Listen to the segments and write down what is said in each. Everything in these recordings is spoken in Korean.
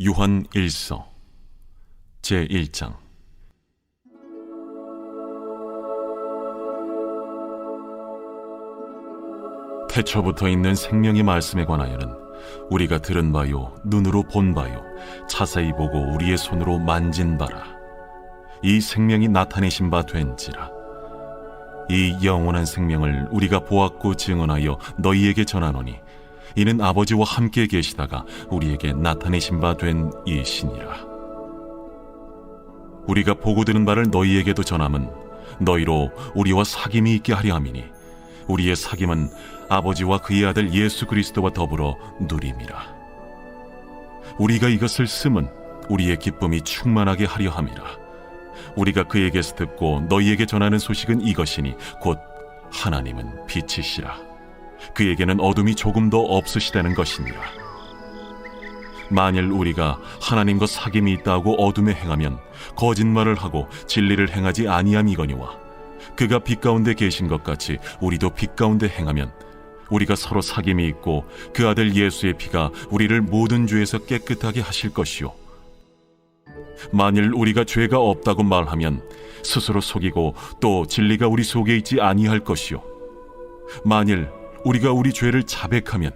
요한 1서 제1장. 태초부터 있는 생명의 말씀에 관하여는 우리가 들은 바요, 눈으로 본 바요, 자세히 보고 우리의 손으로 만진 바라. 이 생명이 나타내신 바 된지라. 이 영원한 생명을 우리가 보았고 증언하여 너희에게 전하노니 이는 아버지와 함께 계시다가 우리에게 나타내신 바 된 이시니라. 우리가 보고 들은 바를 너희에게도 전함은 너희로 우리와 사귐이 있게 하려 함이니 우리의 사귐은 아버지와 그의 아들 예수 그리스도와 더불어 누림이라. 우리가 이것을 쓰면 우리의 기쁨이 충만하게 하려 함이라. 우리가 그에게서 듣고 너희에게 전하는 소식은 이것이니 곧 하나님은 빛이시라. 그에게는 어둠이 조금도 없으시다는 것이니라. 만일 우리가 하나님과 사귐이 있다고 어둠에 행하면 거짓말을 하고 진리를 행하지 아니함이거니와 그가 빛 가운데 계신 것 같이 우리도 빛 가운데 행하면 우리가 서로 사귐이 있고 그 아들 예수의 피가 우리를 모든 죄에서 깨끗하게 하실 것이요, 만일 우리가 죄가 없다고 말하면 스스로 속이고 또 진리가 우리 속에 있지 아니할 것이요, 만일 우리가 우리 죄를 자백하면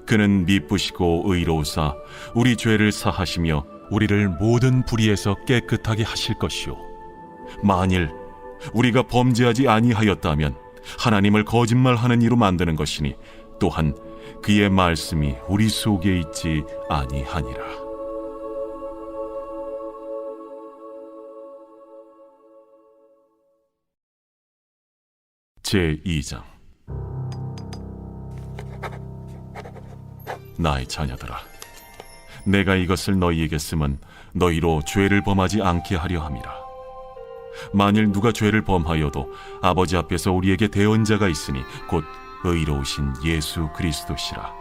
그는 미쁘시고 의로우사 우리 죄를 사하시며 우리를 모든 불의에서 깨끗하게 하실 것이요, 만일 우리가 범죄하지 아니하였다면 하나님을 거짓말하는 이로 만드는 것이니 또한 그의 말씀이 우리 속에 있지 아니하니라. 제2장. 나의 자녀들아, 내가 이것을 너희에게 쓰면 너희로 죄를 범하지 않게 하려 함이라. 만일 누가 죄를 범하여도 아버지 앞에서 우리에게 대언자가 있으니 곧 의로우신 예수 그리스도시라.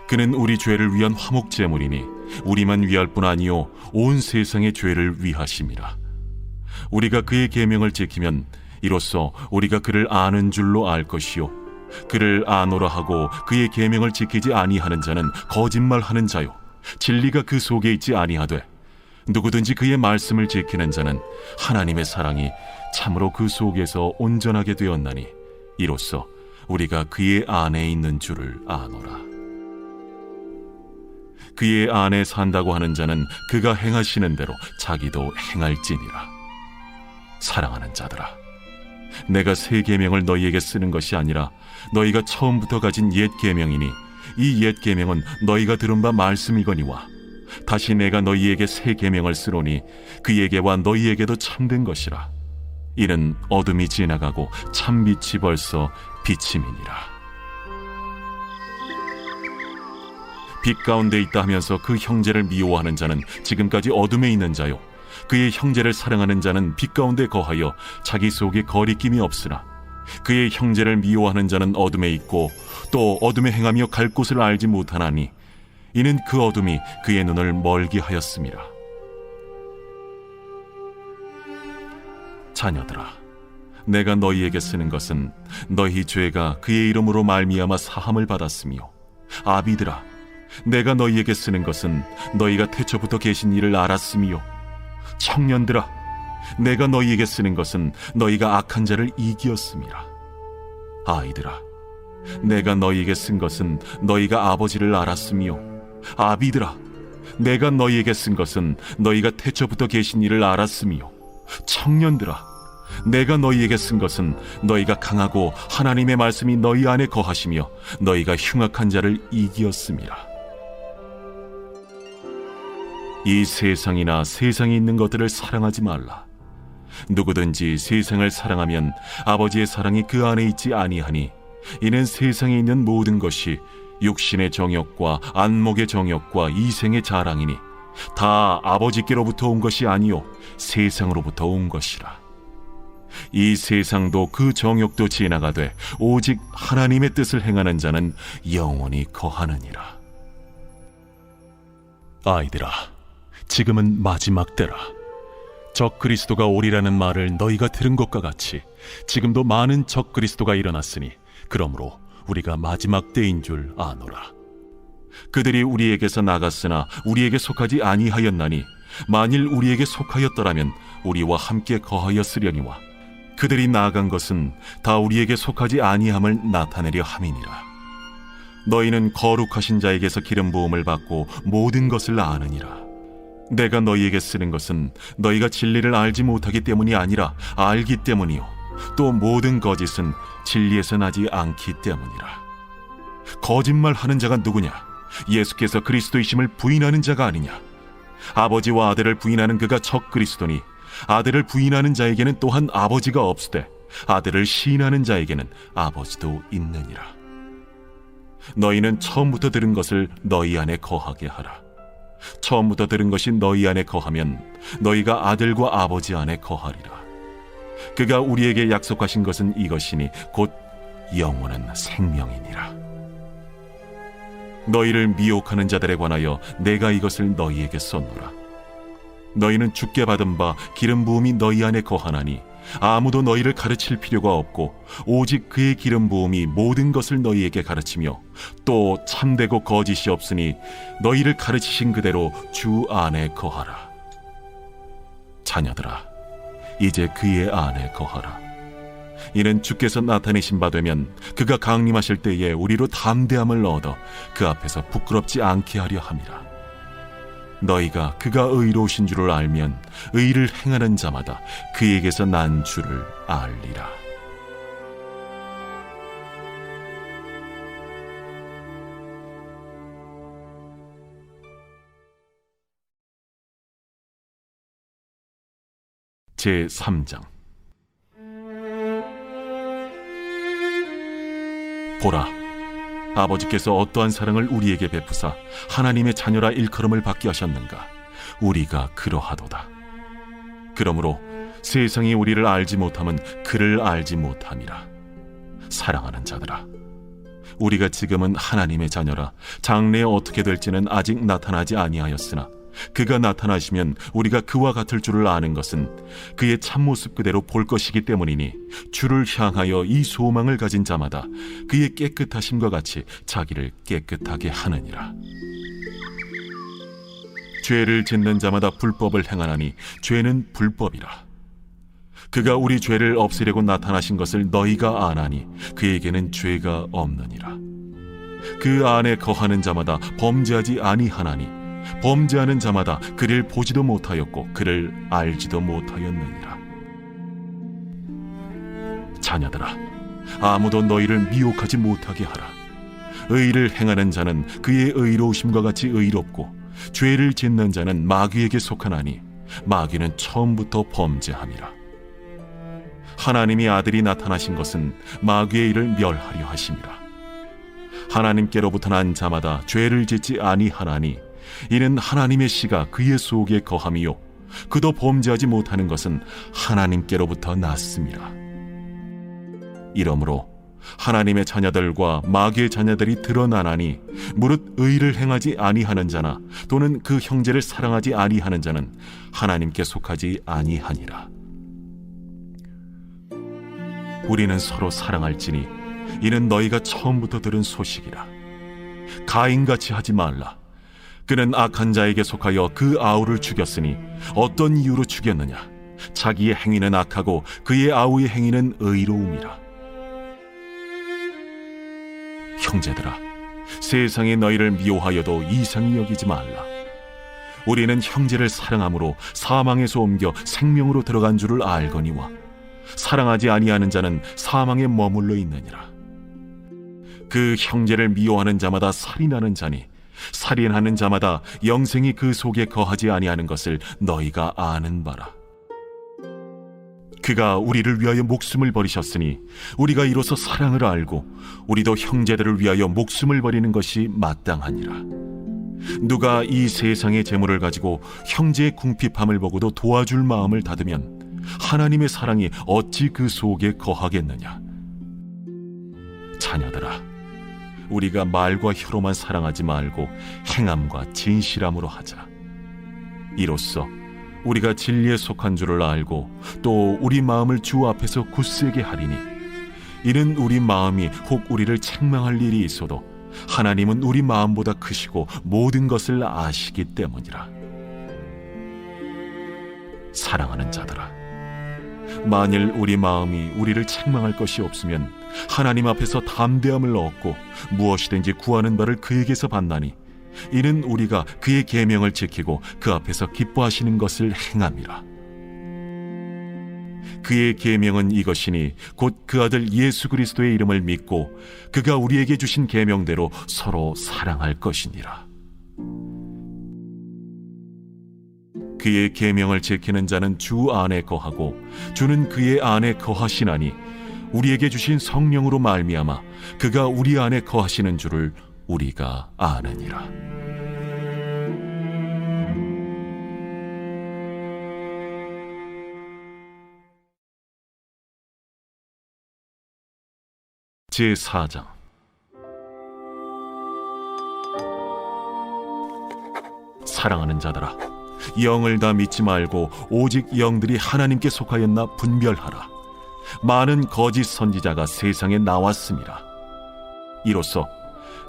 그는 우리 죄를 위한 화목 제물이니 우리만 위할 뿐 아니요 온 세상의 죄를 위하심이라. 우리가 그의 계명을 지키면 이로써 우리가 그를 아는 줄로 알 것이요, 그를 아노라 하고 그의 계명을 지키지 아니하는 자는 거짓말하는 자요 진리가 그 속에 있지 아니하되 누구든지 그의 말씀을 지키는 자는 하나님의 사랑이 참으로 그 속에서 온전하게 되었나니 이로써 우리가 그의 안에 있는 줄을 아노라. 그의 안에 산다고 하는 자는 그가 행하시는 대로 자기도 행할지니라. 사랑하는 자들아, 내가 새 계명을 너희에게 쓰는 것이 아니라 너희가 처음부터 가진 옛 계명이니 이 옛 계명은 너희가 들은 바 말씀이거니와 다시 내가 너희에게 새 계명을 쓰노니 그에게와 너희에게도 참된 것이라. 이는 어둠이 지나가고 참빛이 벌써 비침이니라. 빛 가운데 있다 하면서 그 형제를 미워하는 자는 지금까지 어둠에 있는 자요, 그의 형제를 사랑하는 자는 빛 가운데 거하여 자기 속에 거리낌이 없으나 그의 형제를 미워하는 자는 어둠에 있고 또 어둠에 행하며 갈 곳을 알지 못하나니 이는 그 어둠이 그의 눈을 멀게 하였음이라. 자녀들아, 내가 너희에게 쓰는 것은 너희 죄가 그의 이름으로 말미암아 사함을 받았으며, 아비들아, 내가 너희에게 쓰는 것은 너희가 태초부터 계신 이를 알았으며, 청년들아, 내가 너희에게 쓰는 것은 너희가 악한 자를 이기었음이라. 아이들아, 내가 너희에게 쓴 것은 너희가 아버지를 알았으며, 아비들아, 내가 너희에게 쓴 것은 너희가 태초부터 계신 이를 알았으며, 청년들아, 내가 너희에게 쓴 것은 너희가 강하고 하나님의 말씀이 너희 안에 거하시며 너희가 흉악한 자를 이기었음이라. 이 세상이나 세상에 있는 것들을 사랑하지 말라. 누구든지 세상을 사랑하면 아버지의 사랑이 그 안에 있지 아니하니 이는 세상에 있는 모든 것이 육신의 정욕과 안목의 정욕과 이생의 자랑이니 다 아버지께로부터 온 것이 아니요 세상으로부터 온 것이라. 이 세상도 그 정욕도 지나가되 오직 하나님의 뜻을 행하는 자는 영원히 거하느니라. 아이들아, 지금은 마지막 때라. 적 그리스도가 오리라는 말을 너희가 들은 것과 같이 지금도 많은 적 그리스도가 일어났으니 그러므로 우리가 마지막 때인 줄 아노라. 그들이 우리에게서 나갔으나 우리에게 속하지 아니하였나니 만일 우리에게 속하였더라면 우리와 함께 거하였으려니와 그들이 나아간 것은 다 우리에게 속하지 아니함을 나타내려 함이니라. 너희는 거룩하신 자에게서 기름 부음을 받고 모든 것을 아느니라. 내가 너희에게 쓰는 것은 너희가 진리를 알지 못하기 때문이 아니라 알기 때문이요 또 모든 거짓은 진리에서 나지 않기 때문이라. 거짓말하는 자가 누구냐? 예수께서 그리스도이심을 부인하는 자가 아니냐? 아버지와 아들을 부인하는 그가 적 그리스도니 아들을 부인하는 자에게는 또한 아버지가 없으되 아들을 시인하는 자에게는 아버지도 있느니라. 너희는 처음부터 들은 것을 너희 안에 거하게 하라. 처음부터 들은 것이 너희 안에 거하면 너희가 아들과 아버지 안에 거하리라. 그가 우리에게 약속하신 것은 이것이니 곧 영원한 생명이니라. 너희를 미혹하는 자들에 관하여 내가 이것을 너희에게 썼노라. 너희는 주께 받은 바 기름 부음이 너희 안에 거하나니 아무도 너희를 가르칠 필요가 없고 오직 그의 기름 부음이 모든 것을 너희에게 가르치며 또 참되고 거짓이 없으니 너희를 가르치신 그대로 주 안에 거하라. 자녀들아, 이제 그의 안에 거하라. 이는 주께서 나타내신 바 되면 그가 강림하실 때에 우리로 담대함을 얻어 그 앞에서 부끄럽지 않게 하려 함이라. 너희가 그가 의로우신 줄을 알면 의를 행하는 자마다 그에게서 난 줄을 알리라. 제3장. 보라, 아버지께서 어떠한 사랑을 우리에게 베푸사 하나님의 자녀라 일컬음을 받게 하셨는가? 우리가 그러하도다. 그러므로 세상이 우리를 알지 못함은 그를 알지 못함이라. 사랑하는 자들아, 우리가 지금은 하나님의 자녀라. 장래에 어떻게 될지는 아직 나타나지 아니하였으나 그가 나타나시면 우리가 그와 같을 줄을 아는 것은 그의 참모습 그대로 볼 것이기 때문이니 주를 향하여 이 소망을 가진 자마다 그의 깨끗하심과 같이 자기를 깨끗하게 하느니라. 죄를 짓는 자마다 불법을 행하나니 죄는 불법이라. 그가 우리 죄를 없애려고 나타나신 것을 너희가 아나니 그에게는 죄가 없느니라. 그 안에 거하는 자마다 범죄하지 아니하나니 범죄하는 자마다 그를 보지도 못하였고 그를 알지도 못하였느니라. 자녀들아, 아무도 너희를 미혹하지 못하게 하라. 의를 행하는 자는 그의 의로우심과 같이 의롭고 죄를 짓는 자는 마귀에게 속하나니 마귀는 처음부터 범죄함이라. 하나님이 아들이 나타나신 것은 마귀의 일을 멸하려 하심이라. 하나님께로부터 난 자마다 죄를 짓지 아니하나니 이는 하나님의 씨가 그의 속에 거함이요 그도 범죄하지 못하는 것은 하나님께로부터 났음이라. 이러므로 하나님의 자녀들과 마귀의 자녀들이 드러나나니 무릇 의를 행하지 아니하는 자나 또는 그 형제를 사랑하지 아니하는 자는 하나님께 속하지 아니하니라. 우리는 서로 사랑할지니 이는 너희가 처음부터 들은 소식이라. 가인같이 하지 말라. 그는 악한 자에게 속하여 그 아우를 죽였으니 어떤 이유로 죽였느냐? 자기의 행위는 악하고 그의 아우의 행위는 의로움이라. 형제들아, 세상이 너희를 미워하여도 이상히 여기지 말라. 우리는 형제를 사랑함으로 사망에서 옮겨 생명으로 들어간 줄을 알거니와 사랑하지 아니하는 자는 사망에 머물러 있느니라. 그 형제를 미워하는 자마다 살인하는 자니 살인하는 자마다 영생이 그 속에 거하지 아니하는 것을 너희가 아는 바라. 그가 우리를 위하여 목숨을 버리셨으니 우리가 이로써 사랑을 알고 우리도 형제들을 위하여 목숨을 버리는 것이 마땅하니라. 누가 이 세상의 재물을 가지고 형제의 궁핍함을 보고도 도와줄 마음을 닫으면 하나님의 사랑이 어찌 그 속에 거하겠느냐? 자녀들아, 우리가 말과 혀로만 사랑하지 말고 행함과 진실함으로 하자. 이로써 우리가 진리에 속한 줄을 알고 또 우리 마음을 주 앞에서 굳세게 하리니 이는 우리 마음이 혹 우리를 책망할 일이 있어도 하나님은 우리 마음보다 크시고 모든 것을 아시기 때문이라. 사랑하는 자들아, 만일 우리 마음이 우리를 책망할 것이 없으면 하나님 앞에서 담대함을 얻고 무엇이든지 구하는 바를 그에게서 받나니 이는 우리가 그의 계명을 지키고 그 앞에서 기뻐하시는 것을 행함이라. 그의 계명은 이것이니 곧 그 아들 예수 그리스도의 이름을 믿고 그가 우리에게 주신 계명대로 서로 사랑할 것이니라. 그의 계명을 지키는 자는 주 안에 거하고 주는 그의 안에 거하시나니 우리에게 주신 성령으로 말미암아 그가 우리 안에 거하시는 줄을 우리가 아느니라. 제4장. 사랑하는 자들아, 영을 다 믿지 말고 오직 영들이 하나님께 속하였나 분별하라. 많은 거짓 선지자가 세상에 나왔습니다. 이로써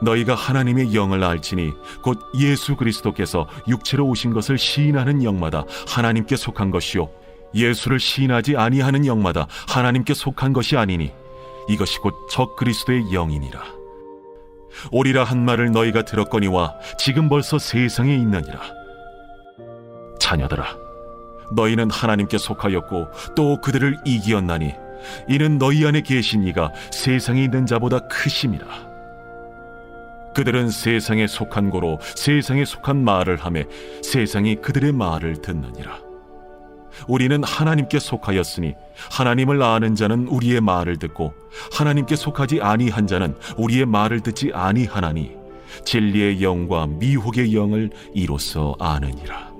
너희가 하나님의 영을 알지니 곧 예수 그리스도께서 육체로 오신 것을 시인하는 영마다 하나님께 속한 것이요 예수를 시인하지 아니하는 영마다 하나님께 속한 것이 아니니 이것이 곧 적 그리스도의 영이니라. 오리라 한 말을 너희가 들었거니와 지금 벌써 세상에 있느니라. 자녀들아, 너희는 하나님께 속하였고 또 그들을 이기었나니 이는 너희 안에 계신 이가 세상에 있는 자보다 크심이라. 그들은 세상에 속한 고로 세상에 속한 말을 하며 세상이 그들의 말을 듣느니라. 우리는 하나님께 속하였으니 하나님을 아는 자는 우리의 말을 듣고 하나님께 속하지 아니한 자는 우리의 말을 듣지 아니하나니 진리의 영과 미혹의 영을 이로써 아느니라.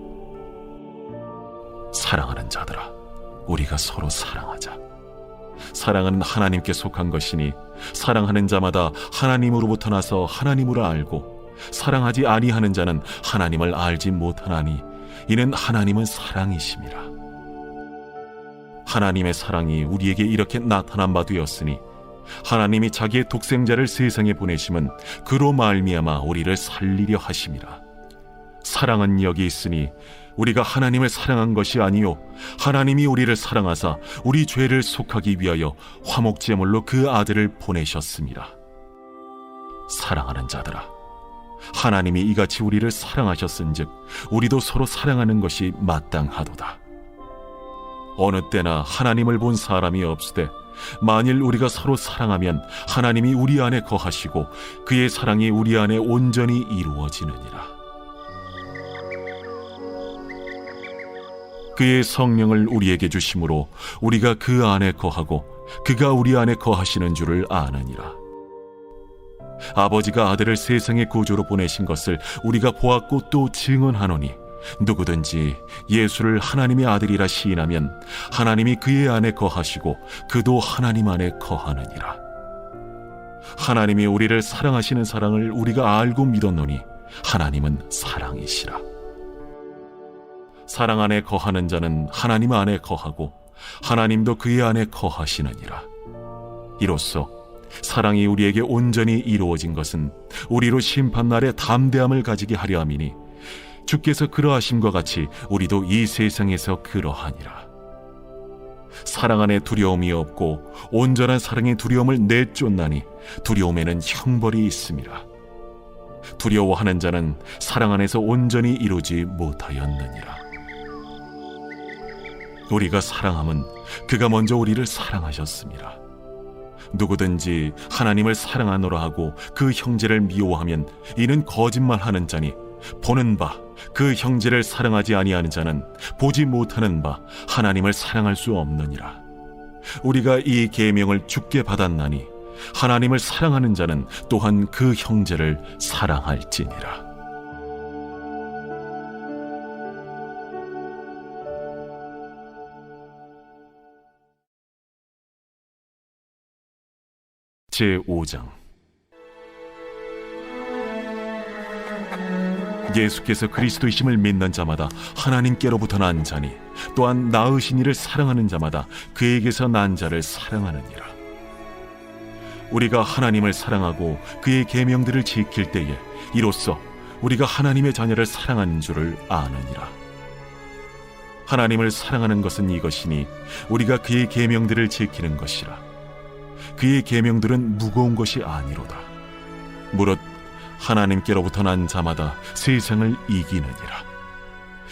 사랑하는 자들아, 우리가 서로 사랑하자. 사랑은 하나님께 속한 것이니 사랑하는 자마다 하나님으로부터 나서 하나님을 알고 사랑하지 아니하는 자는 하나님을 알지 못하나니 이는 하나님은 사랑이심이라. 하나님의 사랑이 우리에게 이렇게 나타난 바 되었으니 하나님이 자기의 독생자를 세상에 보내심은 그로 말미암아 우리를 살리려 하심이라. 사랑은 여기 있으니 우리가 하나님을 사랑한 것이 아니요 하나님이 우리를 사랑하사 우리 죄를 속하기 위하여 화목제물로 그 아들을 보내셨습니다. 사랑하는 자들아, 하나님이 이같이 우리를 사랑하셨은즉 우리도 서로 사랑하는 것이 마땅하도다. 어느 때나 하나님을 본 사람이 없으되 만일 우리가 서로 사랑하면 하나님이 우리 안에 거하시고 그의 사랑이 우리 안에 온전히 이루어지느니라. 그의 성령을 우리에게 주심으로 우리가 그 안에 거하고 그가 우리 안에 거하시는 줄을 아느니라. 아버지가 아들을 세상의 구주로 보내신 것을 우리가 보았고 또 증언하노니 누구든지 예수를 하나님의 아들이라 시인하면 하나님이 그의 안에 거하시고 그도 하나님 안에 거하느니라. 하나님이 우리를 사랑하시는 사랑을 우리가 알고 믿었노니 하나님은 사랑이시라. 사랑 안에 거하는 자는 하나님 안에 거하고 하나님도 그의 안에 거하시느니라. 이로써 사랑이 우리에게 온전히 이루어진 것은 우리로 심판날에 담대함을 가지게 하려 함이니 주께서 그러하심과 같이 우리도 이 세상에서 그러하니라. 사랑 안에 두려움이 없고 온전한 사랑의 두려움을 내쫓나니 두려움에는 형벌이 있음이라. 두려워하는 자는 사랑 안에서 온전히 이루지 못하였느니라. 우리가 사랑함은 그가 먼저 우리를 사랑하셨습니다. 누구든지 하나님을 사랑하노라 하고 그 형제를 미워하면 이는 거짓말하는 자니 보는 바 그 형제를 사랑하지 아니하는 자는 보지 못하는 바 하나님을 사랑할 수 없느니라. 우리가 이 계명을 주께 받았나니 하나님을 사랑하는 자는 또한 그 형제를 사랑할지니라. 제5장. 예수께서 그리스도이심을 믿는 자마다 하나님께로부터 난 자니 또한 낳으신 이를 사랑하는 자마다 그에게서 난 자를 사랑하느니라. 우리가 하나님을 사랑하고 그의 계명들을 지킬 때에 이로써 우리가 하나님의 자녀를 사랑하는 줄을 아느니라. 하나님을 사랑하는 것은 이것이니 우리가 그의 계명들을 지키는 것이라. 그의 계명들은 무거운 것이 아니로다. 무릇 하나님께로부터 난 자마다 세상을 이기느니라.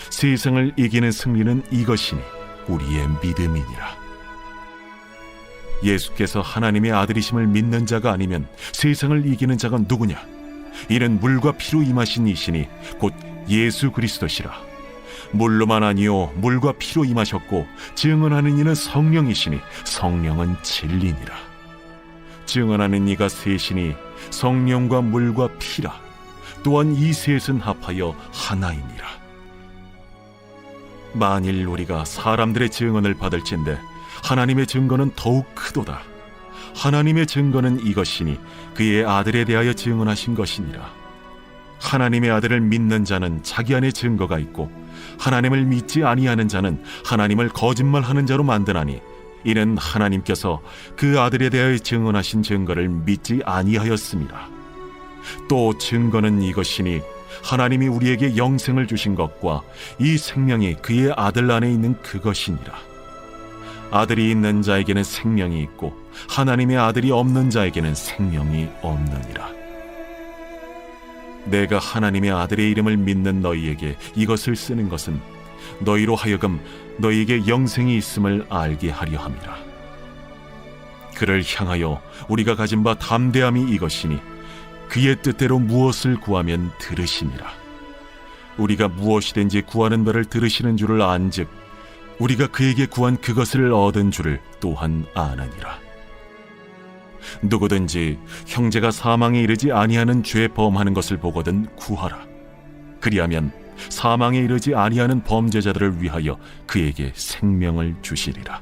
세상을 이기는 승리는 이것이니 우리의 믿음이니라. 예수께서 하나님의 아들이심을 믿는 자가 아니면 세상을 이기는 자가 누구냐? 이는 물과 피로 임하신 이시니 곧 예수 그리스도시라. 물로만 아니요 물과 피로 임하셨고 증언하는 이는 성령이시니 성령은 진리니라. 증언하는 이가 셋이니 성령과 물과 피라. 또한 이 셋은 합하여 하나이니라. 만일 우리가 사람들의 증언을 받을진대 하나님의 증거는 더욱 크도다. 하나님의 증거는 이것이니 그의 아들에 대하여 증언하신 것이니라. 하나님의 아들을 믿는 자는 자기 안에 증거가 있고 하나님을 믿지 아니하는 자는 하나님을 거짓말하는 자로 만드나니 이는 하나님께서 그 아들에 대하여 증언하신 증거를 믿지 아니하였습니다. 또 증거는 이것이니 하나님이 우리에게 영생을 주신 것과 이 생명이 그의 아들 안에 있는 그것이니라. 아들이 있는 자에게는 생명이 있고 하나님의 아들이 없는 자에게는 생명이 없느니라. 내가 하나님의 아들의 이름을 믿는 너희에게 이것을 쓰는 것은 너희로 하여금 너희에게 영생이 있음을 알게 하려 함이라. 그를 향하여 우리가 가진 바 담대함이 이것이니 그의 뜻대로 무엇을 구하면 들으시니라. 우리가 무엇이든지 구하는 바를 들으시는 줄을 안즉 우리가 그에게 구한 그것을 얻은 줄을 또한 아느니라. 누구든지 형제가 사망에 이르지 아니하는 죄 범하는 것을 보거든 구하라. 그리하면 사망에 이르지 아니하는 범죄자들을 위하여 그에게 생명을 주시리라.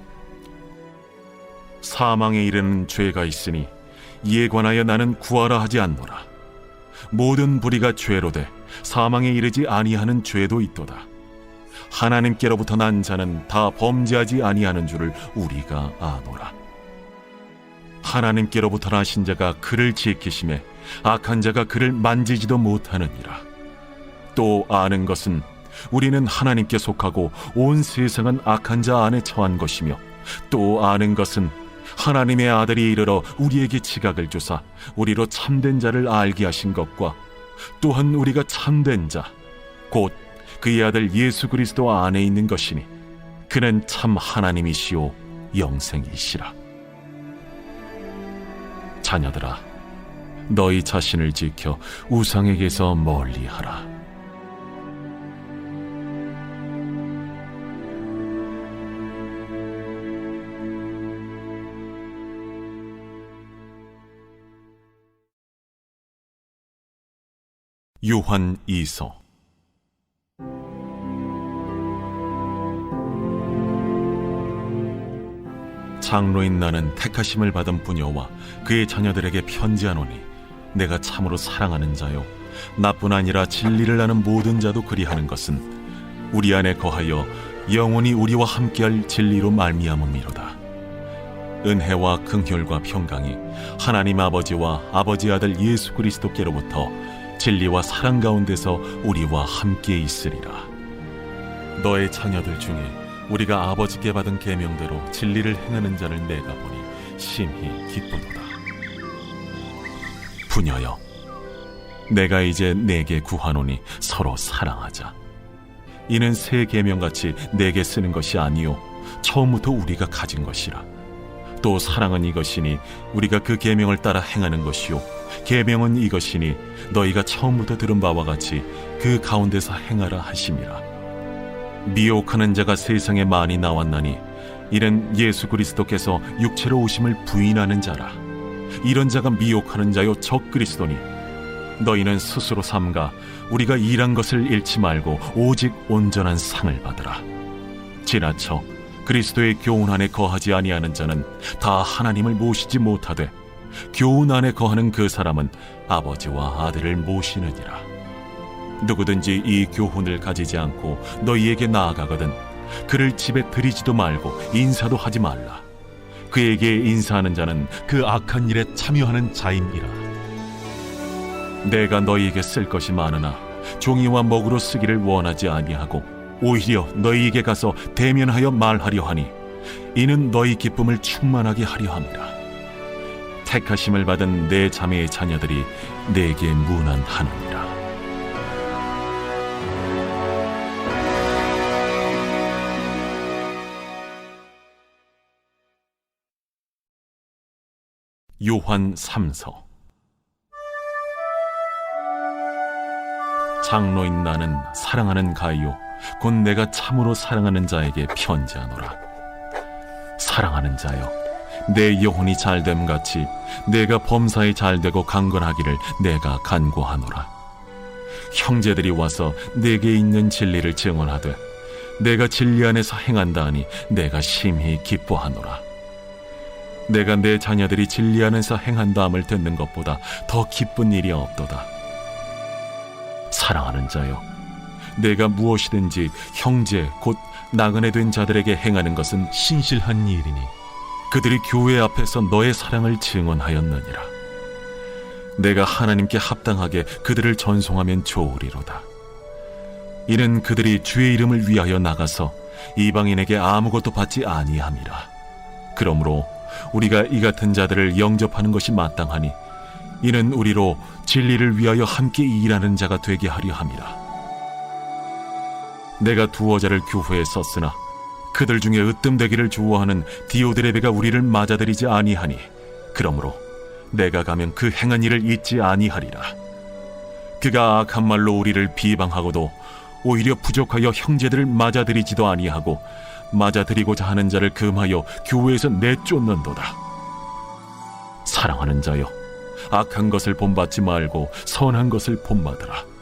사망에 이르는 죄가 있으니 이에 관하여 나는 구하라 하지 않노라. 모든 불의가 죄로 돼 사망에 이르지 아니하는 죄도 있도다. 하나님께로부터 난 자는 다 범죄하지 아니하는 줄을 우리가 아노라. 하나님께로부터 나신 자가 그를 지키심에 악한 자가 그를 만지지도 못하느니라. 또 아는 것은 우리는 하나님께 속하고 온 세상은 악한 자 안에 처한 것이며 또 아는 것은 하나님의 아들이 이르러 우리에게 지각을 주사 우리로 참된 자를 알게 하신 것과 또한 우리가 참된 자 곧 그의 아들 예수 그리스도 안에 있는 것이니 그는 참 하나님이시오 영생이시라. 자녀들아, 너희 자신을 지켜 우상에게서 멀리하라. 요한 2서. 장로인 나는 택하심을 받은 부녀와 그의 자녀들에게 편지하노니 내가 참으로 사랑하는 자요 나뿐 아니라 진리를 아는 모든 자도 그리하는 것은 우리 안에 거하여 영원히 우리와 함께할 진리로 말미암음이로다. 은혜와 긍휼과 평강이 하나님 아버지와 아버지 아들 예수 그리스도께로부터 진리와 사랑 가운데서 우리와 함께 있으리라. 너의 자녀들 중에 우리가 아버지께 받은 계명대로 진리를 행하는 자를 내가 보니 심히 기쁘도다. 부녀여, 내가 이제 내게 구하노니 서로 사랑하자. 이는 새 계명같이 내게 쓰는 것이 아니요 처음부터 우리가 가진 것이라. 또 사랑은 이것이니 우리가 그 계명을 따라 행하는 것이요 계명은 이것이니 너희가 처음부터 들은 바와 같이 그 가운데서 행하라 하심이라. 미혹하는 자가 세상에 많이 나왔나니 이는 예수 그리스도께서 육체로 오심을 부인하는 자라. 이런 자가 미혹하는 자요 적 그리스도니 너희는 스스로 삼가 우리가 일한 것을 잃지 말고 오직 온전한 상을 받으라. 지나쳐 그리스도의 교훈 안에 거하지 아니하는 자는 다 하나님을 모시지 못하되 교훈 안에 거하는 그 사람은 아버지와 아들을 모시느니라. 누구든지 이 교훈을 가지지 않고 너희에게 나아가거든 그를 집에 들이지도 말고 인사도 하지 말라. 그에게 인사하는 자는 그 악한 일에 참여하는 자임이라. 내가 너희에게 쓸 것이 많으나 종이와 먹으로 쓰기를 원하지 아니하고 오히려 너희에게 가서 대면하여 말하려 하니 이는 너희 기쁨을 충만하게 하려 함이라. 택하심을 받은 내 자매의 자녀들이 내게 문안하느니라. 요한 3서. 장로인 나는 사랑하는 가이요 곧 내가 참으로 사랑하는 자에게 편지하노라. 사랑하는 자여, 내 영혼이 잘됨 같이 내가 범사에 잘되고 강건하기를 내가 간구하노라. 형제들이 와서 내게 있는 진리를 증언하되 내가 진리 안에서 행한다 하니 내가 심히 기뻐하노라. 내가 내 자녀들이 진리 안에서 행한다함을 듣는 것보다 더 기쁜 일이 없도다. 사랑하는 자여, 내가 무엇이든지 형제 곧 나그네 된 자들에게 행하는 것은 신실한 일이니 그들이 교회 앞에서 너의 사랑을 증언하였느니라. 내가 하나님께 합당하게 그들을 전송하면 좋으리로다. 이는 그들이 주의 이름을 위하여 나가서 이방인에게 아무것도 받지 아니함이라. 그러므로 우리가 이 같은 자들을 영접하는 것이 마땅하니 이는 우리로 진리를 위하여 함께 일하는 자가 되게 하려 함이라. 내가 두어 자를 교회에 썼으나 그들 중에 으뜸되기를 좋아하는 디오드레베가 우리를 맞아들이지 아니하니 그러므로 내가 가면 그 행한 일을 잊지 아니하리라. 그가 악한 말로 우리를 비방하고도 오히려 부족하여 형제들을 맞아들이지도 아니하고 맞아들이고자 하는 자를 금하여 교회에서 내쫓는도다. 사랑하는 자여, 악한 것을 본받지 말고 선한 것을 본받으라.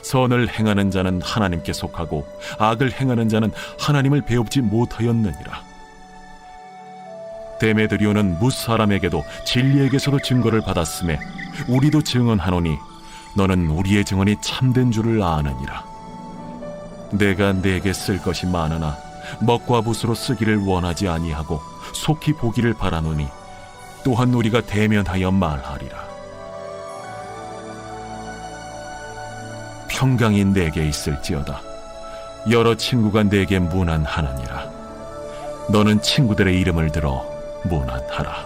선을 행하는 자는 하나님께 속하고 악을 행하는 자는 하나님을 배웁지 못하였느니라. 데메드리오는 뭇사람에게도 진리에게서도 증거를 받았음에 우리도 증언하노니 너는 우리의 증언이 참된 줄을 아느니라. 내가 네게 쓸 것이 많으나 먹과 붓으로 쓰기를 원하지 아니하고 속히 보기를 바라노니 또한 우리가 대면하여 말하리라. 평강이 내게 있을지어다. 여러 친구가 내게 문안하느니라. 너는 친구들의 이름을 들어 문안하라.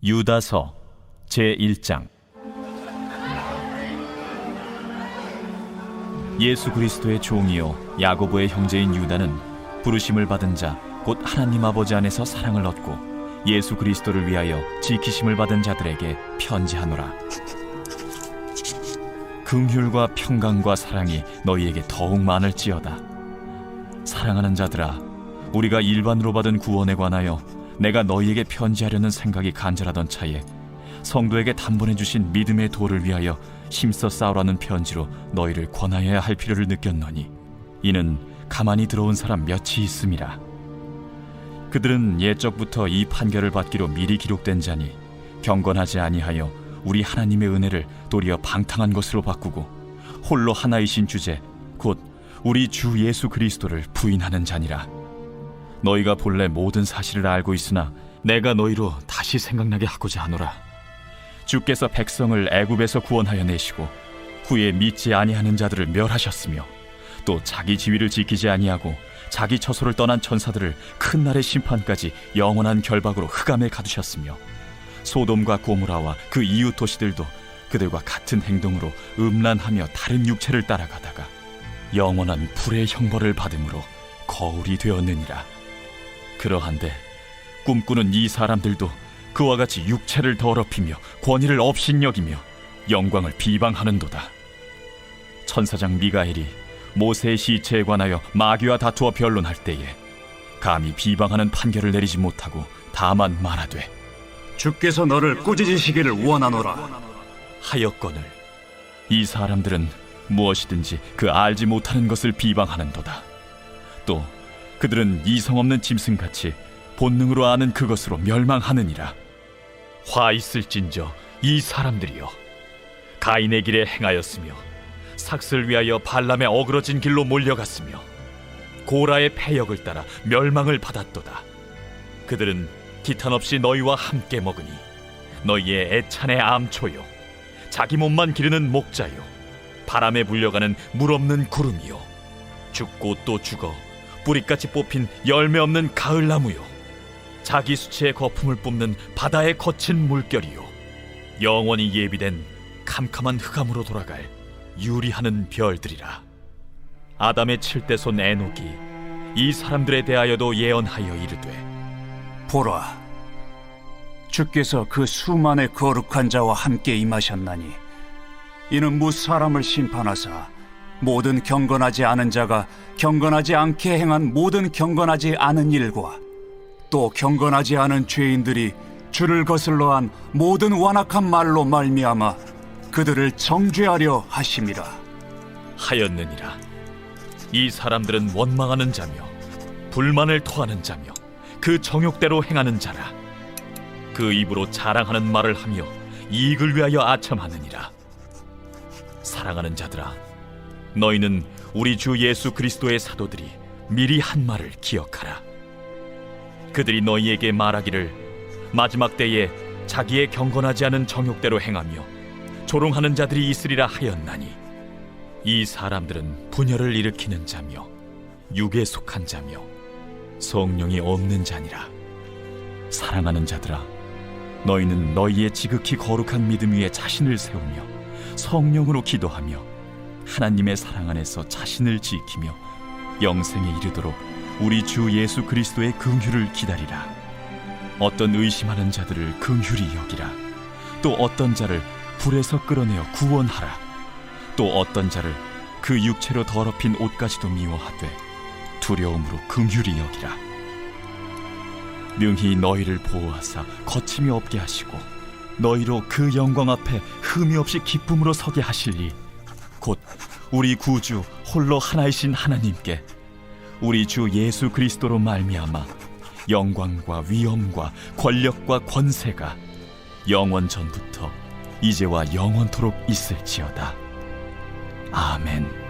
유다서 제1장. 예수 그리스도의 종이요 야고보의 형제인 유다는 부르심을 받은 자 곧 하나님 아버지 안에서 사랑을 얻고 예수 그리스도를 위하여 지키심을 받은 자들에게 편지하노라. 긍휼과 평강과 사랑이 너희에게 더욱 많을지어다. 사랑하는 자들아, 우리가 일반으로 받은 구원에 관하여 내가 너희에게 편지하려는 생각이 간절하던 차에 성도에게 단번에 주신 믿음의 도를 위하여 힘써 싸우라는 편지로 너희를 권하여야 할 필요를 느꼈노니 이는 가만히 들어온 사람 몇이 있음이라. 그들은 옛적부터 이 판결을 받기로 미리 기록된 자니 경건하지 아니하여 우리 하나님의 은혜를 도리어 방탕한 것으로 바꾸고 홀로 하나이신 주제 곧 우리 주 예수 그리스도를 부인하는 자니라. 너희가 본래 모든 사실을 알고 있으나 내가 너희로 다시 생각나게 하고자 하노라. 주께서 백성을 애굽에서 구원하여 내시고 후에 믿지 아니하는 자들을 멸하셨으며 또 자기 지위를 지키지 아니하고 자기 처소를 떠난 천사들을 큰 날의 심판까지 영원한 결박으로 흑암에 가두셨으며 소돔과 고모라와 그 이웃 도시들도 그들과 같은 행동으로 음란하며 다른 육체를 따라가다가 영원한 불의 형벌을 받음으로 거울이 되었느니라. 그러한데 꿈꾸는 이 사람들도 그와 같이 육체를 더럽히며 권위를 업신여기며 영광을 비방하는도다. 천사장 미가엘이 모세의 시체에 관하여 마귀와 다투어 변론할 때에 감히 비방하는 판결을 내리지 못하고 다만 말하되 주께서 너를 꾸짖으시기를 원하노라 하였거늘 이 사람들은 무엇이든지 그 알지 못하는 것을 비방하는도다. 또 그들은 이성 없는 짐승같이 본능으로 아는 그것으로 멸망하느니라. 화 있을진저 이 사람들이여 가인의 길에 행하였으며 삭슬 위하여 발람의 어그러진 길로 몰려갔으며 고라의 패역을 따라 멸망을 받았도다. 그들은 기탄 없이 너희와 함께 먹으니 너희의 애찬의 암초요 자기 몸만 기르는 목자요 바람에 불려가는 물 없는 구름이요 죽고 또 죽어 뿌리까지 뽑힌 열매 없는 가을나무요 자기 수치의 거품을 뿜는 바다의 거친 물결이요 영원히 예비된 캄캄한 흑암으로 돌아갈 유리하는 별들이라. 아담의 7대손 에녹이 이 사람들에 대하여도 예언하여 이르되 보라, 주께서 그 수만의 거룩한 자와 함께 임하셨나니 이는 무 사람을 심판하사 모든 경건하지 않은 자가 경건하지 않게 행한 모든 경건하지 않은 일과 또 경건하지 않은 죄인들이 주를 거슬러 한 모든 완악한 말로 말미암아 그들을 정죄하려 하심이라. 하였느니라. 이 사람들은 원망하는 자며 불만을 토하는 자며 그 정욕대로 행하는 자라. 그 입으로 자랑하는 말을 하며 이익을 위하여 아첨하느니라. 사랑하는 자들아, 너희는 우리 주 예수 그리스도의 사도들이 미리 한 말을 기억하라. 그들이 너희에게 말하기를 마지막 때에 자기의 경건하지 않은 정욕대로 행하며 조롱하는 자들이 있으리라 하였나니 이 사람들은 분열을 일으키는 자며 육에 속한 자며 성령이 없는 자니라. 사랑하는 자들아, 너희는 너희의 지극히 거룩한 믿음 위에 자신을 세우며 성령으로 기도하며 하나님의 사랑 안에서 자신을 지키며 영생에 이르도록 우리 주 예수 그리스도의 긍휼을 기다리라. 어떤 의심하는 자들을 긍휼히 여기라. 또 어떤 자를 불에서 끌어내어 구원하라. 또 어떤 자를 그 육체로 더럽힌 옷까지도 미워하되 두려움으로 긍휼히 여기라. 능히 너희를 보호하사 거침이 없게 하시고 너희로 그 영광 앞에 흠이 없이 기쁨으로 서게 하시리. 곧 우리 구주 홀로 하나이신 하나님께 우리 주 예수 그리스도로 말미암아 영광과 위엄과 권력과 권세가 영원 전부터 이제와 영원토록 있을지어다. 아멘.